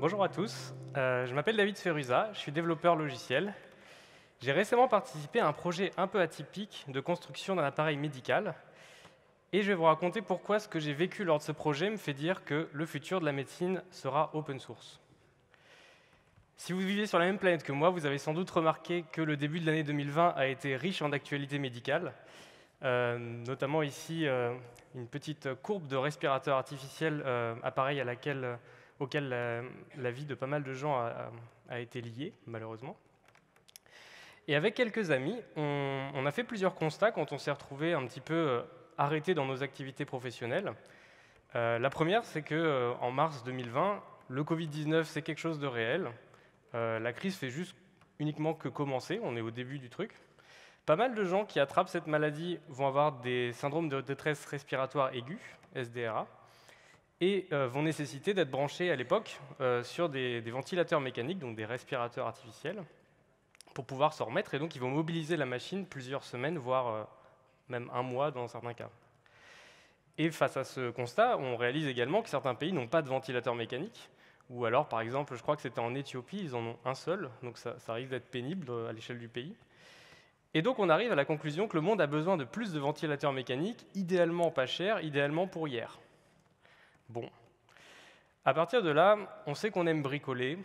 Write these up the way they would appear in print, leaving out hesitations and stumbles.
Bonjour à tous, je m'appelle David Feruza, je suis développeur logiciel. J'ai récemment participé à un projet un peu atypique de construction d'un appareil médical et je vais vous raconter pourquoi ce que j'ai vécu lors de ce projet me fait dire que le futur de la médecine sera open source. Si vous vivez sur la même planète que moi, vous avez sans doute remarqué que le début de l'année 2020 a été riche en actualités médicales, notamment ici une petite courbe de respirateur artificiel, appareil auquel la vie de pas mal de gens a été liée, malheureusement. Et avec quelques amis, on a fait plusieurs constats quand on s'est retrouvés un petit peu arrêtés dans nos activités professionnelles. La première, c'est qu'en mars 2020, le Covid-19, c'est quelque chose de réel. La crise fait juste uniquement que commencer, on est au début du truc. Pas mal de gens qui attrapent cette maladie vont avoir des syndromes de détresse respiratoire aiguë, SDRA, et vont nécessiter d'être branchés à l'époque sur des ventilateurs mécaniques, donc des respirateurs artificiels, pour pouvoir s'en remettre, et donc ils vont mobiliser la machine plusieurs semaines, voire même un mois dans certains cas. Et face à ce constat, on réalise également que certains pays n'ont pas de ventilateur mécanique, ou alors, par exemple, je crois que c'était en Éthiopie, ils en ont un seul, donc ça risque d'être pénible à l'échelle du pays. Et donc on arrive à la conclusion que le monde a besoin de plus de ventilateurs mécaniques, idéalement pas chers, idéalement pour hier. Bon. À partir de là, on sait qu'on aime bricoler,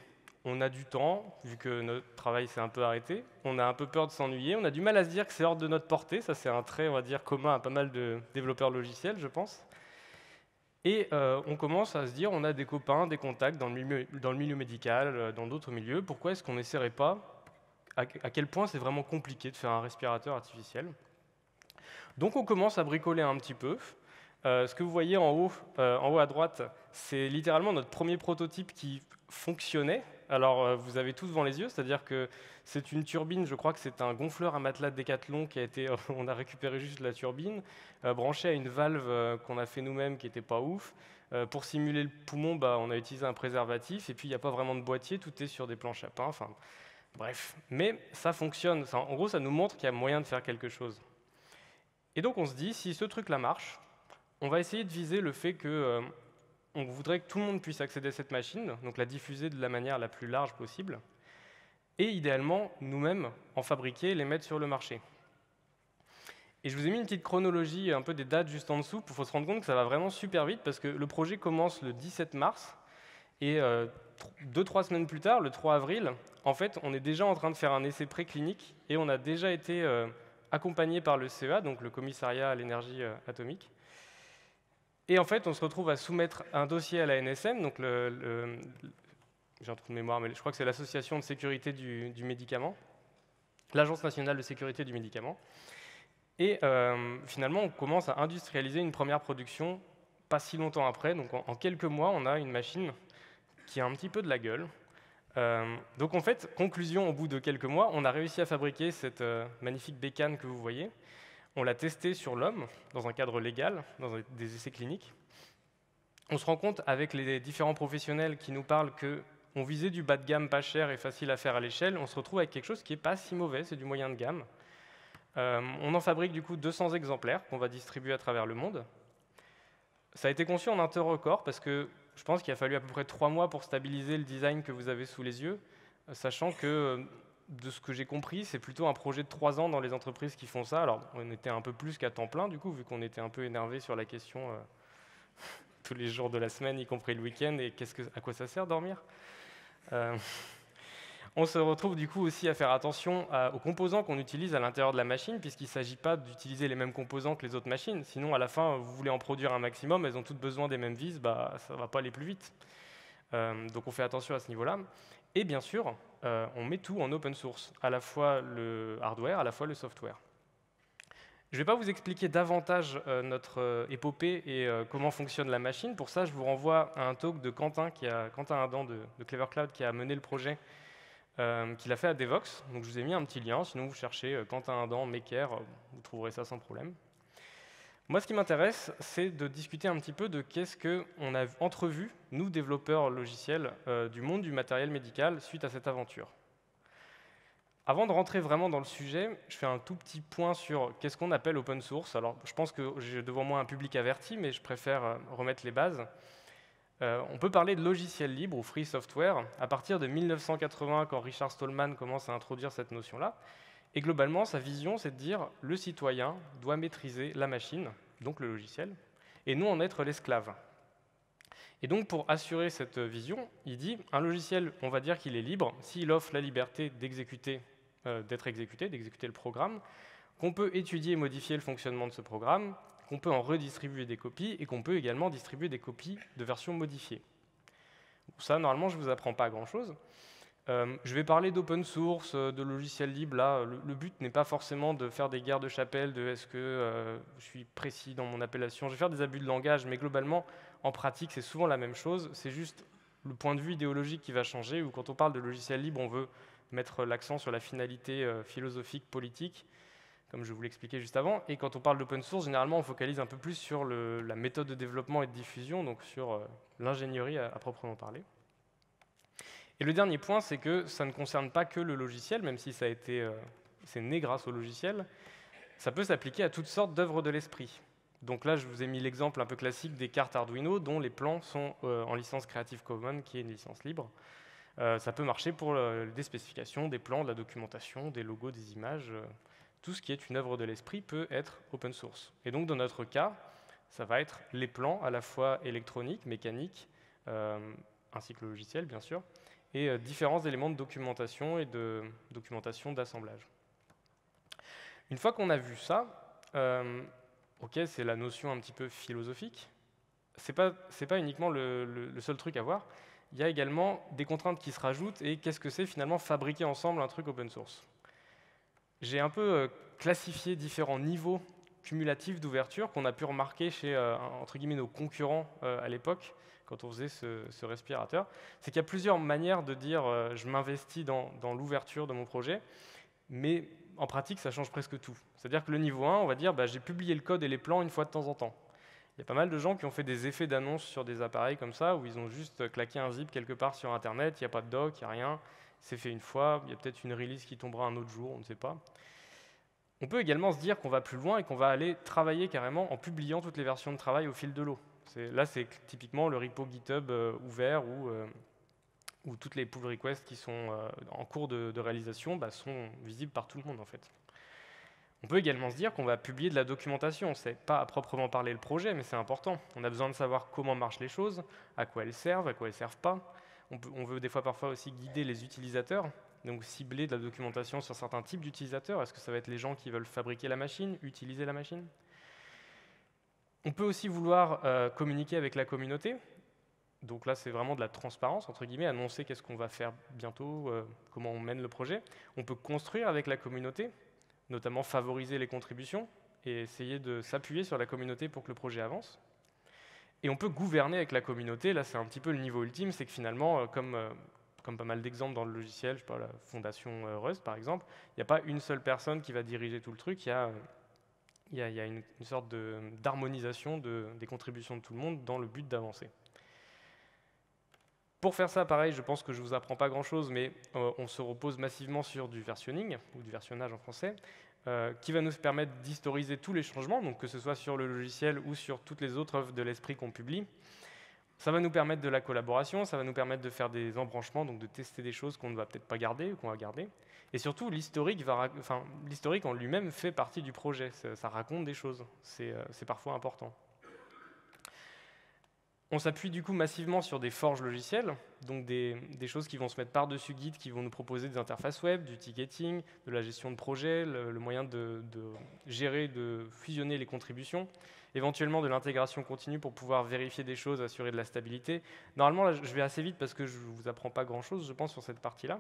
on a du temps, vu que notre travail s'est un peu arrêté, on a un peu peur de s'ennuyer, on a du mal à se dire que c'est hors de notre portée, ça c'est un trait, on va dire, commun à pas mal de développeurs logiciels, je pense. Et on commence à se dire, on a des copains, des contacts dans le milieu médical, dans d'autres milieux, pourquoi est-ce qu'on n'essaierait pas, à quel point c'est vraiment compliqué de faire un respirateur artificiel. Donc on commence à bricoler un petit peu. Ce que vous voyez en haut à droite, c'est littéralement notre premier prototype qui fonctionnait. Alors vous avez tout devant les yeux, c'est-à-dire que c'est une turbine, je crois que c'est un gonfleur à matelas de Decathlon qui a été, on a récupéré juste la turbine, branché à une valve qu'on a fait nous-mêmes qui n'était pas ouf. Pour simuler le poumon, on a utilisé un préservatif, et puis il n'y a pas vraiment de boîtier, tout est sur des planches à pain, enfin bref. Mais ça fonctionne, en gros ça nous montre qu'il y a moyen de faire quelque chose. Et donc on se dit, si ce truc-là marche, on va essayer de viser le fait que on voudrait que tout le monde puisse accéder à cette machine, donc la diffuser de la manière la plus large possible, et idéalement, nous-mêmes, en fabriquer et les mettre sur le marché. Et je vous ai mis une petite chronologie, un peu des dates juste en dessous, pour se rendre compte que ça va vraiment super vite, parce que le projet commence le 17 mars, et 2-3 semaines plus tard, le 3 avril, en fait, on est déjà en train de faire un essai préclinique, et on a déjà été accompagné par le CEA, donc le Commissariat à l'énergie atomique. Et en fait, on se retrouve à soumettre un dossier à la NSM, donc j'ai un trou de mémoire, mais je crois que c'est l'Association de sécurité du médicament, l'Agence nationale de sécurité du médicament. Et finalement, on commence à industrialiser une première production pas si longtemps après. Donc en quelques mois, on a une machine qui a un petit peu de la gueule. Donc en fait, conclusion, au bout de quelques mois, on a réussi à fabriquer cette magnifique bécane que vous voyez. On l'a testée sur l'homme, dans un cadre légal, dans des essais cliniques. On se rend compte, avec les différents professionnels qui nous parlent qu'on visait du bas de gamme pas cher et facile à faire à l'échelle, on se retrouve avec quelque chose qui n'est pas si mauvais, c'est du moyen de gamme. On en fabrique du coup 200 exemplaires qu'on va distribuer à travers le monde. Ça a été conçu en un temps record, parce que je pense qu'il a fallu à peu près 3 mois pour stabiliser le design que vous avez sous les yeux, sachant que de ce que j'ai compris, c'est plutôt un projet de 3 ans dans les entreprises qui font ça. Alors, on était un peu plus qu'à temps plein, du coup, vu qu'on était un peu énervé sur la question tous les jours de la semaine, y compris le week-end, et à quoi ça sert dormir On se retrouve du coup aussi à faire attention aux composants qu'on utilise à l'intérieur de la machine, puisqu'il ne s'agit pas d'utiliser les mêmes composants que les autres machines. Sinon, à la fin, vous voulez en produire un maximum, elles ont toutes besoin des mêmes vis, ça ne va pas aller plus vite. Donc on fait attention à ce niveau-là. Et bien sûr, on met tout en open source, à la fois le hardware, à la fois le software. Je ne vais pas vous expliquer davantage notre épopée et comment fonctionne la machine. Pour ça, je vous renvoie à un talk de Quentin Adam de Clever Cloud, qui a mené le projet, qu'il a fait à Devox. Donc je vous ai mis un petit lien, sinon vous cherchez Quentin Adam, Maker, vous trouverez ça sans problème. Moi, ce qui m'intéresse, c'est de discuter un petit peu de qu'est-ce qu'on a entrevu, nous, développeurs logiciels, du monde du matériel médical suite à cette aventure. Avant de rentrer vraiment dans le sujet, je fais un tout petit point sur qu'est-ce qu'on appelle open source. Alors, je pense que j'ai devant moi un public averti, mais je préfère remettre les bases. On peut parler de logiciel libre ou free software à partir de 1980, quand Richard Stallman commence à introduire cette notion-là. Et globalement, sa vision, c'est de dire le citoyen doit maîtriser la machine, donc le logiciel, et non en être l'esclave. Et donc, pour assurer cette vision, il dit un logiciel, on va dire qu'il est libre s'il offre la liberté d'exécuter le programme, qu'on peut étudier et modifier le fonctionnement de ce programme, qu'on peut en redistribuer des copies et qu'on peut également distribuer des copies de versions modifiées. Ça, normalement, je ne vous apprends pas grand-chose. Je vais parler d'open source, de logiciels libres. Là, le but n'est pas forcément de faire des guerres de chapelle, de est-ce que je suis précis dans mon appellation. Je vais faire des abus de langage, mais globalement, en pratique, c'est souvent la même chose. C'est juste le point de vue idéologique qui va changer, ou quand on parle de logiciel libre, on veut mettre l'accent sur la finalité philosophique, politique, comme je vous l'expliquais juste avant. Et quand on parle d'open source, généralement, on focalise un peu plus sur la méthode de développement et de diffusion, donc sur l'ingénierie à proprement parler. Et le dernier point, c'est que ça ne concerne pas que le logiciel, même si c'est né grâce au logiciel. Ça peut s'appliquer à toutes sortes d'œuvres de l'esprit. Donc là, je vous ai mis l'exemple un peu classique des cartes Arduino, dont les plans sont en licence Creative Commons, qui est une licence libre. Ça peut marcher pour des spécifications, des plans, de la documentation, des logos, des images. Tout ce qui est une œuvre de l'esprit peut être open source. Et donc, dans notre cas, ça va être les plans à la fois électroniques, mécaniques, ainsi que le logiciel, bien sûr, et différents éléments de documentation et de documentation d'assemblage. Une fois qu'on a vu ça, ok, c'est la notion un petit peu philosophique. C'est pas uniquement le seul truc à voir. Il y a également des contraintes qui se rajoutent et qu'est-ce que c'est finalement fabriquer ensemble un truc open source. J'ai un peu classifié différents niveaux cumulatifs d'ouverture qu'on a pu remarquer chez entre guillemets nos concurrents à l'époque, quand on faisait ce respirateur. C'est qu'il y a plusieurs manières de dire je m'investis dans l'ouverture de mon projet, mais en pratique, ça change presque tout. C'est-à-dire que le niveau 1, on va dire j'ai publié le code et les plans une fois de temps en temps. Il y a pas mal de gens qui ont fait des effets d'annonce sur des appareils comme ça, où ils ont juste claqué un zip quelque part sur Internet, il n'y a pas de doc, il n'y a rien, c'est fait une fois, il y a peut-être une release qui tombera un autre jour, on ne sait pas. On peut également se dire qu'on va plus loin et qu'on va aller travailler carrément en publiant toutes les versions de travail au fil de l'eau. Là, c'est typiquement le repo GitHub ouvert où toutes les pull requests qui sont en cours de réalisation sont visibles par tout le monde en fait. On peut également se dire qu'on va publier de la documentation. Ce n'est pas à proprement parler le projet, mais c'est important. On a besoin de savoir comment marchent les choses, à quoi elles servent pas. On veut des fois parfois aussi guider les utilisateurs, donc cibler de la documentation sur certains types d'utilisateurs. Est-ce que ça va être les gens qui veulent fabriquer la machine, utiliser la machine? On peut aussi vouloir communiquer avec la communauté. Donc là, c'est vraiment de la transparence, entre guillemets, annoncer qu'est-ce qu'on va faire bientôt, comment on mène le projet. On peut construire avec la communauté, notamment favoriser les contributions et essayer de s'appuyer sur la communauté pour que le projet avance. Et on peut gouverner avec la communauté. Là, c'est un petit peu le niveau ultime, c'est que finalement, comme pas mal d'exemples dans le logiciel, je sais pas, la fondation Rust par exemple, il n'y a pas une seule personne qui va diriger tout le truc, il y a une sorte d'harmonisation des contributions de tout le monde dans le but d'avancer. Pour faire ça, pareil, je pense que je ne vous apprends pas grand-chose, mais on se repose massivement sur du versionning, ou du versionnage en français, qui va nous permettre d'historiser tous les changements, donc que ce soit sur le logiciel ou sur toutes les autres œuvres de l'esprit qu'on publie. Ça va nous permettre de la collaboration, ça va nous permettre de faire des embranchements, donc de tester des choses qu'on ne va peut-être pas garder ou qu'on va garder. Et surtout, l'historique en lui-même fait partie du projet, ça raconte des choses, c'est parfois important. On s'appuie du coup massivement sur des forges logicielles, donc des choses qui vont se mettre par-dessus Git, qui vont nous proposer des interfaces web, du ticketing, de la gestion de projet, le moyen de gérer, de fusionner les contributions, éventuellement de l'intégration continue pour pouvoir vérifier des choses, assurer de la stabilité. Normalement, là, je vais assez vite parce que je ne vous apprends pas grand-chose, je pense, sur cette partie-là.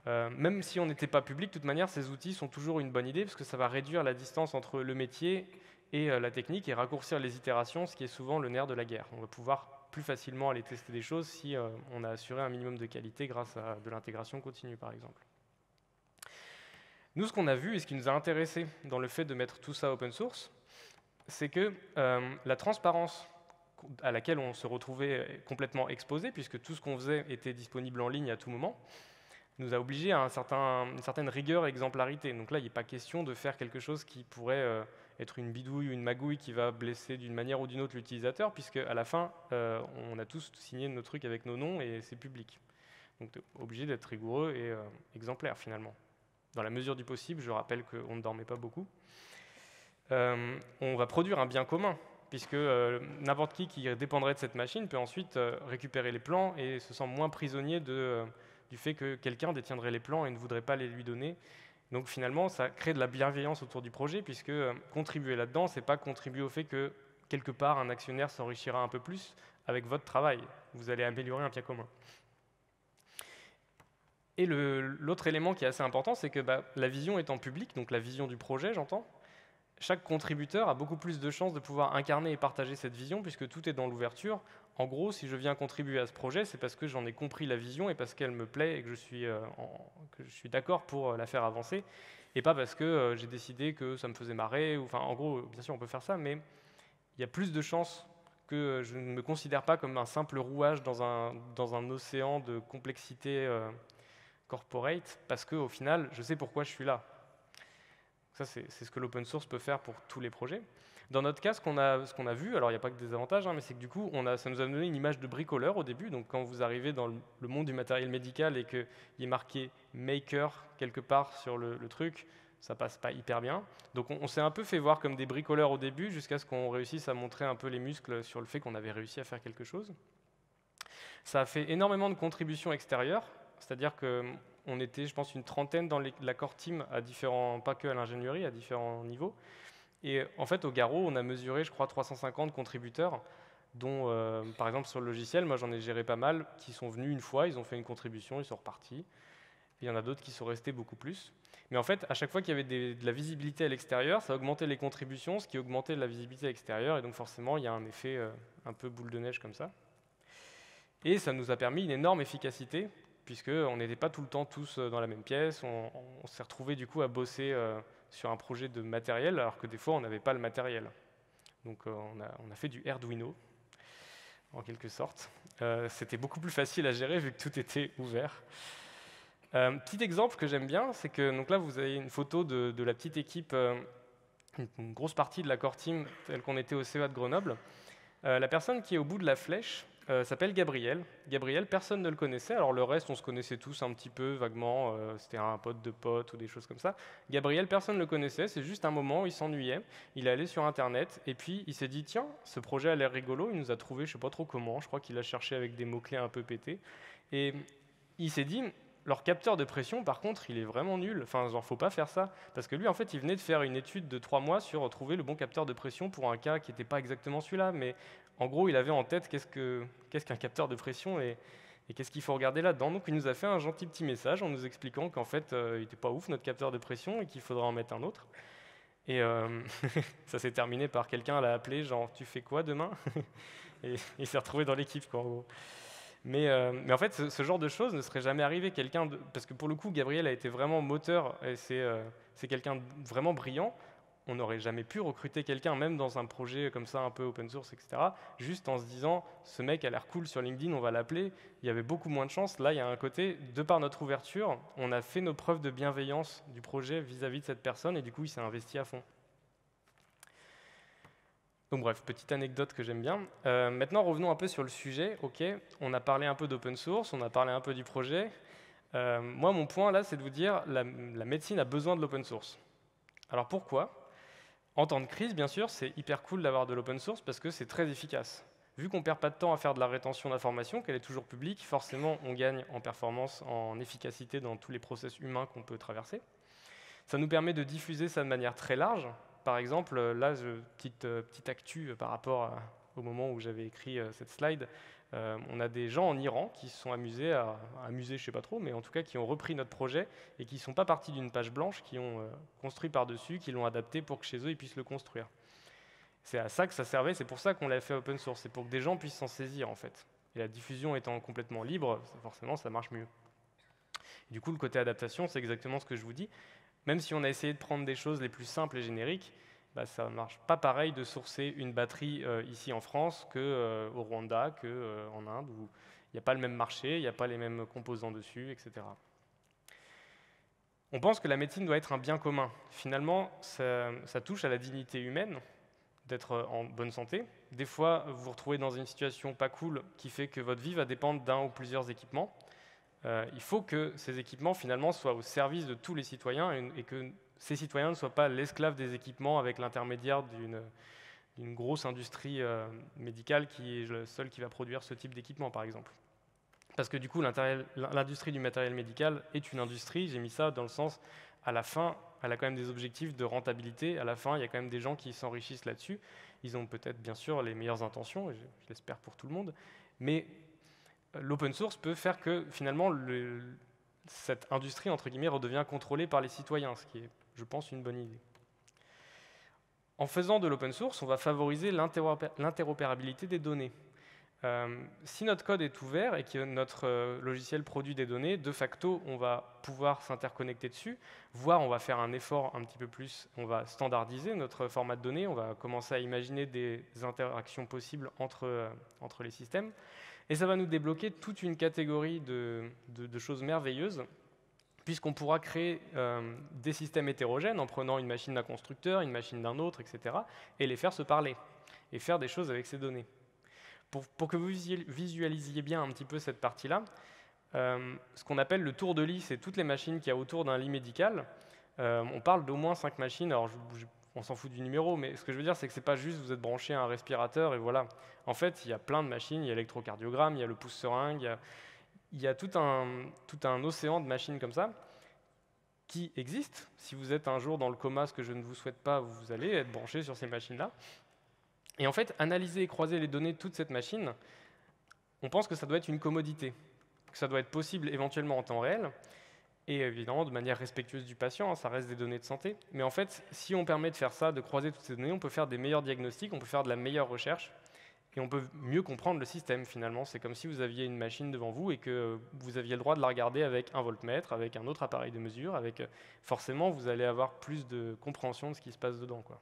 Même si on n'était pas public, de toute manière, ces outils sont toujours une bonne idée parce que ça va réduire la distance entre le métier et la technique et raccourcir les itérations, ce qui est souvent le nerf de la guerre. On va pouvoir plus facilement aller tester des choses si on a assuré un minimum de qualité grâce à de l'intégration continue, par exemple. Nous, ce qu'on a vu et ce qui nous a intéressé dans le fait de mettre tout ça open source, c'est que la transparence à laquelle on se retrouvait complètement exposé, puisque tout ce qu'on faisait était disponible en ligne à tout moment, nous a obligés à une certaine rigueur et exemplarité. Donc là, il n'est pas question de faire quelque chose qui pourrait être une bidouille ou une magouille qui va blesser d'une manière ou d'une autre l'utilisateur, puisque à la fin, on a tous signé nos trucs avec nos noms et c'est public. Donc obligé d'être rigoureux et exemplaire finalement. Dans la mesure du possible, je rappelle qu'on ne dormait pas beaucoup. On va produire un bien commun, puisque n'importe qui dépendrait de cette machine peut ensuite récupérer les plans et se sent moins prisonnier du fait que quelqu'un détiendrait les plans et ne voudrait pas les lui donner. Donc finalement, ça crée de la bienveillance autour du projet, puisque contribuer là-dedans, c'est pas contribuer au fait que quelque part un actionnaire s'enrichira un peu plus avec votre travail. Vous allez améliorer un bien commun. Et l'autre élément qui est assez important, c'est que la vision étant publique, donc la vision du projet, j'entends, chaque contributeur a beaucoup plus de chances de pouvoir incarner et partager cette vision, puisque tout est dans l'ouverture. En gros, si je viens contribuer à ce projet, c'est parce que j'en ai compris la vision et parce qu'elle me plaît et que je suis d'accord pour la faire avancer, et pas parce que j'ai décidé que ça me faisait marrer. Enfin, en gros, bien sûr, on peut faire ça, mais il y a plus de chances que je ne me considère pas comme un simple rouage dans un océan de complexité corporate, parce qu'au final, je sais pourquoi je suis là. Ça, c'est ce que l'open source peut faire pour tous les projets. Dans notre cas, ce qu'on a vu, alors il n'y a pas que des avantages, mais c'est que du coup, ça nous a donné une image de bricoleur au début. Donc quand vous arrivez dans le monde du matériel médical et qu'il est marqué « maker » quelque part sur le truc, ça passe pas hyper bien. Donc on s'est un peu fait voir comme des bricoleurs au début, jusqu'à ce qu'on réussisse à montrer un peu les muscles sur le fait qu'on avait réussi à faire quelque chose. Ça a fait énormément de contributions extérieures, c'est-à-dire qu'on était, je pense, une trentaine dans la core team, pas que à l'ingénierie, à différents niveaux. Et en fait, au Garo, on a mesuré, je crois, 350 contributeurs, dont, par exemple, sur le logiciel, moi j'en ai géré pas mal, qui sont venus une fois, ils ont fait une contribution, ils sont repartis. Et il y en a d'autres qui sont restés beaucoup plus. Mais en fait, à chaque fois qu'il y avait de la visibilité à l'extérieur, ça augmentait les contributions, ce qui augmentait la visibilité à l'extérieur. Et donc forcément, il y a un effet un peu boule de neige comme ça. Et ça nous a permis une énorme efficacité, puisqu'on n'était pas tout le temps tous dans la même pièce. On s'est retrouvés du coup à bosser sur un projet de matériel, alors que des fois on n'avait pas le matériel. Donc on a fait du Arduino, en quelque sorte. C'était beaucoup plus facile à gérer vu que tout était ouvert. Petit exemple que j'aime bien, c'est que donc là vous avez une photo de la petite équipe, une grosse partie de la core team telle qu'on était au CEA de Grenoble. La personne qui est au bout de la flèche s'appelle Gabriel. Gabriel, personne ne le connaissait. Alors le reste, on se connaissait tous un petit peu vaguement. C'était un pote de pote ou des choses comme ça. Gabriel, personne ne le connaissait. C'est juste un moment où il s'ennuyait. Il est allé sur Internet et puis il s'est dit tiens, ce projet a l'air rigolo. Il nous a trouvé, je sais pas trop comment. Je crois qu'il a cherché avec des mots-clés un peu pétés. Et il s'est dit leur capteur de pression, par contre, il est vraiment nul. Enfin, genre, faut pas faire ça. Parce que lui, en fait, il venait de faire une étude de 3 mois sur trouver le bon capteur de pression pour un cas qui n'était pas exactement celui-là. Mais en gros, il avait en tête qu'est-ce qu'un capteur de pression et qu'est-ce qu'il faut regarder là-dedans. Donc, il nous a fait un gentil petit message en nous expliquant qu'en fait, il n'était pas ouf, notre capteur de pression, et qu'il faudrait en mettre un autre. Et ça s'est terminé par quelqu'un l'a appelé, genre, tu fais quoi demain? Et il s'est retrouvé dans l'équipe, quoi, en gros. Mais en fait, ce genre de choses ne serait jamais arrivé. Parce que pour le coup, Gabriel a été vraiment moteur, et c'est quelqu'un de vraiment brillant. On n'aurait jamais pu recruter quelqu'un, même dans un projet comme ça, un peu open source, etc., juste en se disant, ce mec a l'air cool sur LinkedIn, on va l'appeler. Il y avait beaucoup moins de chance. Là, il y a un côté, de par notre ouverture, on a fait nos preuves de bienveillance du projet vis-à-vis de cette personne, et du coup, il s'est investi à fond. Donc bref, petite anecdote que j'aime bien. Maintenant, revenons un peu sur le sujet. Ok, on a parlé un peu d'open source, on a parlé un peu du projet. Moi, mon point là, c'est de vous dire, la médecine a besoin de l'open source. Alors pourquoi? En temps de crise, bien sûr, c'est hyper cool d'avoir de l'open source parce que c'est très efficace. Vu qu'on ne perd pas de temps à faire de la rétention d'informations, qu'elle est toujours publique, forcément, on gagne en performance, en efficacité dans tous les process humains qu'on peut traverser. Ça nous permet de diffuser ça de manière très large. Par exemple, là, petite actu par rapport au moment où j'avais écrit cette slide, on a des gens en Iran qui se sont amusés, je ne sais pas trop, mais en tout cas qui ont repris notre projet et qui ne sont pas partis d'une page blanche, qui ont construit par-dessus, qui l'ont adapté pour que chez eux, ils puissent le construire. C'est à ça que ça servait, c'est pour ça qu'on l'a fait open source, c'est pour que des gens puissent s'en saisir en fait. Et la diffusion étant complètement libre, forcément, ça marche mieux. Et du coup, le côté adaptation, c'est exactement ce que je vous dis. Même si on a essayé de prendre des choses les plus simples et génériques, ça ne marche pas pareil de sourcer une batterie ici en France qu'au Rwanda, qu'en Inde, où il n'y a pas le même marché, il n'y a pas les mêmes composants dessus, etc. On pense que la médecine doit être un bien commun. Finalement, ça touche à la dignité humaine d'être en bonne santé. Des fois, vous vous retrouvez dans une situation pas cool qui fait que votre vie va dépendre d'un ou plusieurs équipements. Il faut que ces équipements, finalement, soient au service de tous les citoyens et que ces citoyens ne soient pas l'esclave des équipements avec l'intermédiaire d'une grosse industrie médicale qui est le seul qui va produire ce type d'équipement, par exemple. Parce que du coup, l'industrie du matériel médical est une industrie, j'ai mis ça dans le sens, à la fin, elle a quand même des objectifs de rentabilité, à la fin, il y a quand même des gens qui s'enrichissent là-dessus. Ils ont peut-être, bien sûr, les meilleures intentions, et je l'espère pour tout le monde, mais l'open source peut faire que, finalement, cette industrie, entre guillemets, redevient contrôlée par les citoyens, ce qui est, je pense, une bonne idée. En faisant de l'open source, on va favoriser l'interopérabilité des données. Si notre code est ouvert et que notre logiciel produit des données, de facto, on va pouvoir s'interconnecter dessus, voire on va faire un effort un petit peu plus, on va standardiser notre format de données, on va commencer à imaginer des interactions possibles entre les systèmes, et ça va nous débloquer toute une catégorie de choses merveilleuses, puisqu'on pourra créer des systèmes hétérogènes en prenant une machine d'un constructeur, une machine d'un autre, etc., et les faire se parler, et faire des choses avec ces données. Pour que vous visualisiez bien un petit peu cette partie-là, ce qu'on appelle le tour de lit, c'est toutes les machines qu'il y a autour d'un lit médical. On parle d'au moins 5 machines, alors on s'en fout du numéro, mais ce que je veux dire, c'est que ce n'est pas juste vous êtes branché à un respirateur et voilà. En fait, il y a plein de machines, il y a l'électrocardiogramme, il y a le pouce-seringue, il y a tout un océan de machines comme ça qui existent. Si vous êtes un jour dans le coma, ce que je ne vous souhaite pas, vous allez être branché sur ces machines-là. Et en fait, analyser et croiser les données de toute cette machine, on pense que ça doit être une commodité, que ça doit être possible éventuellement en temps réel, et évidemment de manière respectueuse du patient, hein, ça reste des données de santé. Mais en fait, si on permet de faire ça, de croiser toutes ces données, on peut faire des meilleurs diagnostics, on peut faire de la meilleure recherche, et on peut mieux comprendre le système finalement. C'est comme si vous aviez une machine devant vous et que vous aviez le droit de la regarder avec un voltmètre, avec un autre appareil de mesure, forcément vous allez avoir plus de compréhension de ce qui se passe dedans, quoi.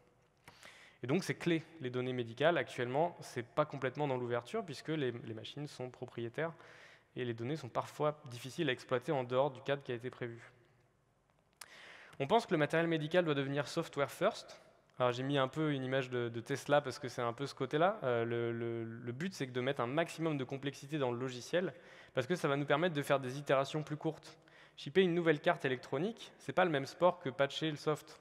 Et donc c'est clé, les données médicales. Actuellement, ce n'est pas complètement dans l'ouverture puisque les machines sont propriétaires et les données sont parfois difficiles à exploiter en dehors du cadre qui a été prévu. On pense que le matériel médical doit devenir software first. Alors j'ai mis un peu une image de Tesla parce que c'est un peu ce côté-là. Le but, c'est de mettre un maximum de complexité dans le logiciel parce que ça va nous permettre de faire des itérations plus courtes. Shipper une nouvelle carte électronique, ce n'est pas le même sport que patcher le soft.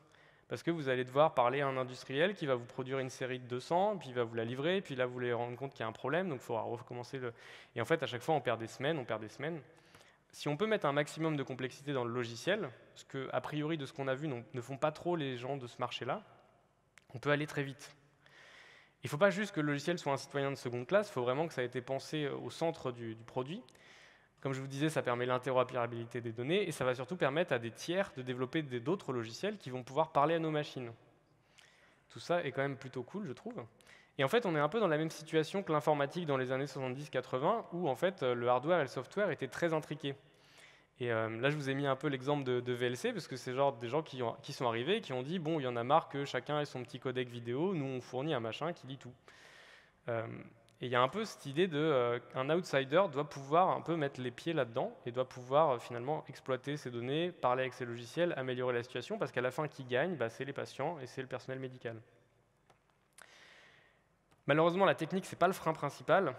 Parce que vous allez devoir parler à un industriel qui va vous produire une série de 200, puis il va vous la livrer, puis là vous allez rendre compte qu'il y a un problème, donc il faudra recommencer le... Et en fait, à chaque fois, on perd des semaines. Si on peut mettre un maximum de complexité dans le logiciel, ce que, a priori, de ce qu'on a vu, ne font pas trop les gens de ce marché-là, on peut aller très vite. Il ne faut pas juste que le logiciel soit un citoyen de seconde classe, il faut vraiment que ça ait été pensé au centre du produit. Comme je vous disais, ça permet l'interopérabilité des données et ça va surtout permettre à des tiers de développer d'autres logiciels qui vont pouvoir parler à nos machines. Tout ça est quand même plutôt cool, je trouve. Et en fait, on est un peu dans la même situation que l'informatique dans les années 70-80, où en fait, le hardware et le software étaient très intriqués. Et là, je vous ai mis un peu l'exemple de VLC, parce que c'est genre des gens qui sont arrivés et qui ont dit « bon, il y en a marre que chacun ait son petit codec vidéo, nous on fournit un machin qui lit tout ». Et il y a un peu cette idée qu'un outsider doit pouvoir un peu mettre les pieds là-dedans et doit pouvoir finalement exploiter ces données, parler avec ces logiciels, améliorer la situation, parce qu'à la fin, qui gagne, c'est les patients et c'est le personnel médical. Malheureusement, la technique, ce n'est pas le frein principal.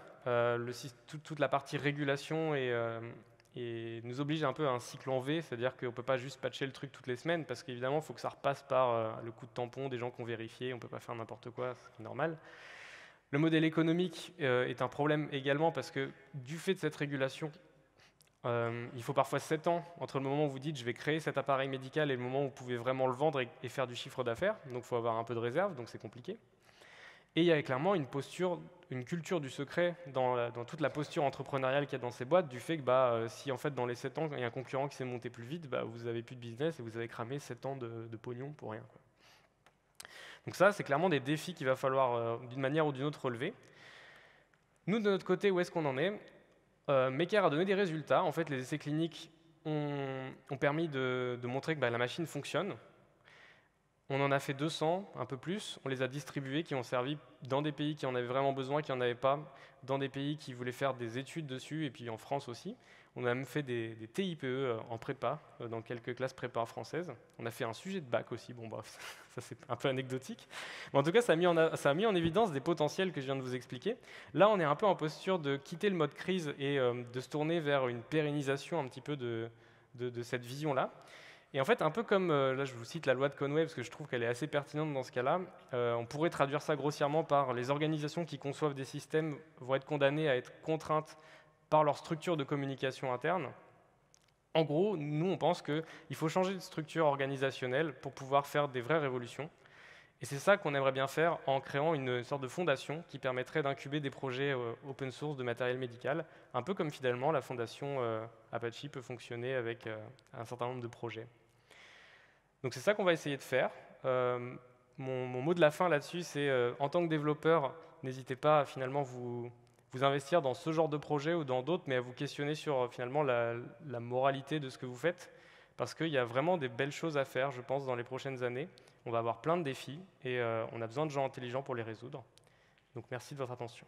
Toute la partie régulation et nous oblige un peu à un cycle en V, c'est-à-dire qu'on ne peut pas juste patcher le truc toutes les semaines, parce qu'évidemment, il faut que ça repasse par le coup de tampon des gens qui ont vérifié, on ne peut pas faire n'importe quoi, c'est normal. Le modèle économique est un problème également parce que du fait de cette régulation, il faut parfois 7 ans entre le moment où vous dites je vais créer cet appareil médical et le moment où vous pouvez vraiment le vendre et faire du chiffre d'affaires. Donc il faut avoir un peu de réserve, donc c'est compliqué. Et il y a clairement une culture du secret dans toute la posture entrepreneuriale qu'il y a dans ces boîtes, du fait que si en fait dans les 7 ans, il y a un concurrent qui s'est monté plus vite, vous n'avez plus de business et vous avez cramé 7 ans de pognon pour rien, quoi. Donc ça, c'est clairement des défis qu'il va falloir, d'une manière ou d'une autre, relever. Nous, de notre côté, où est-ce qu'on en est? Maker a donné des résultats. En fait, les essais cliniques ont permis de montrer que la machine fonctionne. On en a fait 200, un peu plus. On les a distribués, qui ont servi dans des pays qui en avaient vraiment besoin, qui n'en avaient pas, dans des pays qui voulaient faire des études dessus, et puis en France aussi. On a même fait des TIPE en prépa, dans quelques classes prépa françaises. On a fait un sujet de bac aussi, bon bref, ça c'est un peu anecdotique. Mais en tout cas, ça a mis en évidence des potentiels que je viens de vous expliquer. Là, on est un peu en posture de quitter le mode crise et de se tourner vers une pérennisation un petit peu de cette vision-là. Et en fait, un peu comme, là je vous cite la loi de Conway, parce que je trouve qu'elle est assez pertinente dans ce cas-là, on pourrait traduire ça grossièrement par les organisations qui conçoivent des systèmes vont être condamnées à être contraintes par leur structure de communication interne. En gros, nous, on pense qu'il faut changer de structure organisationnelle pour pouvoir faire des vraies révolutions. Et c'est ça qu'on aimerait bien faire en créant une sorte de fondation qui permettrait d'incuber des projets open source de matériel médical, un peu comme finalement la fondation Apache peut fonctionner avec un certain nombre de projets. Donc c'est ça qu'on va essayer de faire. Mon mot de la fin là-dessus, c'est en tant que développeur, n'hésitez pas à finalement vous investir dans ce genre de projet ou dans d'autres, mais à vous questionner sur finalement la moralité de ce que vous faites, parce qu'il y a vraiment des belles choses à faire, je pense, dans les prochaines années. On va avoir plein de défis et on a besoin de gens intelligents pour les résoudre. Donc merci de votre attention.